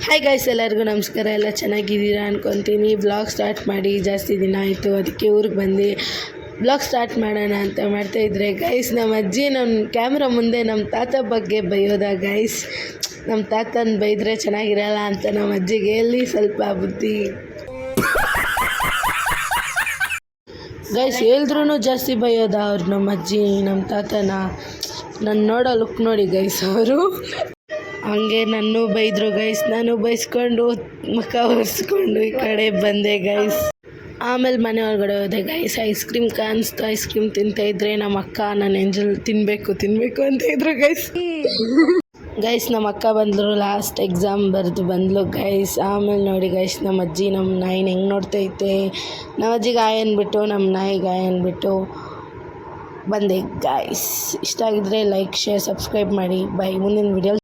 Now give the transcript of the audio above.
Hi guys, ಎಲ್ಲರಿಗೂ ನಮಸ್ಕಾರ. ಎಲ್ಲ ಚೆನ್ನಾಗಿದ್ದೀರಾ ಅನ್ಕೊತೀನಿ. ಬ್ಲಾಗ್ ಸ್ಟಾರ್ಟ್ ಮಾಡಿ ಜಾಸ್ತಿ ದಿನ ಆಯಿತು, ಅದಕ್ಕೆ ಊರಿಗೆ ಬಂದು ಬ್ಲಾಗ್ ಸ್ಟಾರ್ಟ್ ಮಾಡೋಣ ಅಂತ ಮಾಡ್ತಾಯಿದ್ರೆ ಗೈಸ್, ನಮ್ಮ ಅಜ್ಜಿ ನಮ್ಮ ಕ್ಯಾಮ್ರಾ ಮುಂದೆ ನಮ್ಮ ತಾತ ಬಗ್ಗೆ ಬೈಯೋದ ಗೈಸ್. ನಮ್ಮ ತಾತನ ಬೈದರೆ ಚೆನ್ನಾಗಿರಲ್ಲ ಅಂತ ನಮ್ಮ ಅಜ್ಜಿಗೆ ಎಲ್ಲಿ ಸ್ವಲ್ಪ ಬುದ್ಧಿ ಗೈಸ್. ಹೇಳಿದ್ರೂ ಜಾಸ್ತಿ ಬೈಯೋದ ಅವ್ರು ನಮ್ಮ ಅಜ್ಜಿ ನಮ್ಮ ತಾತನ. ನಾನು ನೋಡೋ ಲುಕ್ ನೋಡಿ ಗೈಸ್, ಅವರು ಹಂಗೆ ನನ್ನೂ ಬೈದರು ಗೈಸ್. ನಾನು ಬೈಸ್ಕೊಂಡು ಮುಖ ಒರೆಸ್ಕೊಂಡು ಈ ಕಡೆ ಬಂದೆ ಗೈಸ್. ಆಮೇಲೆ ಮನೆ ಒಳಗಡೆ ಹೋದೆ ಗೈಸ್. ಐಸ್ ಕ್ರೀಮ್ ಕಾಣಿಸ್ತು, ಐಸ್ ಕ್ರೀಮ್ ತಿಂತಾಯಿದ್ರೆ ನಮ್ಮ ಅಕ್ಕ ನನ್ನ ಎಂಜಲ್ ತಿನ್ನಬೇಕು ಅಂತ ಇದ್ರು ಗೈಸ್. ನಮ್ಮ ಅಕ್ಕ ಬಂದರು, ಲಾಸ್ಟ್ ಎಕ್ಸಾಮ್ ಬರೆದು ಬಂದ್ಲು ಗೈಸ್. ಆಮೇಲೆ ನೋಡಿ ಗೈಸ್, ನಮ್ಮ ಅಜ್ಜಿ ನಮ್ಮ ನಾಯಿನ ಹೆಂಗೆ ನೋಡ್ತೈತೆ. ನಮ್ಮ ಅಜ್ಜಿಗೆ ಆಯ್ ಅಂದ್ಬಿಟ್ಟು ನಮ್ಮ ನಾಯಿಗೆ ಆಯ್ ಅಂದ್ಬಿಟ್ಟು ಬಂದೆ ಗೈಸ್. ಇಷ್ಟ ಆಗಿದ್ರೆ ಲೈಕ್, ಶೇರ್, ಸಬ್ಸ್ಕ್ರೈಬ್ ಮಾಡಿ. ಬೈ. ಮುಂದಿನ ವಿಡಿಯೋ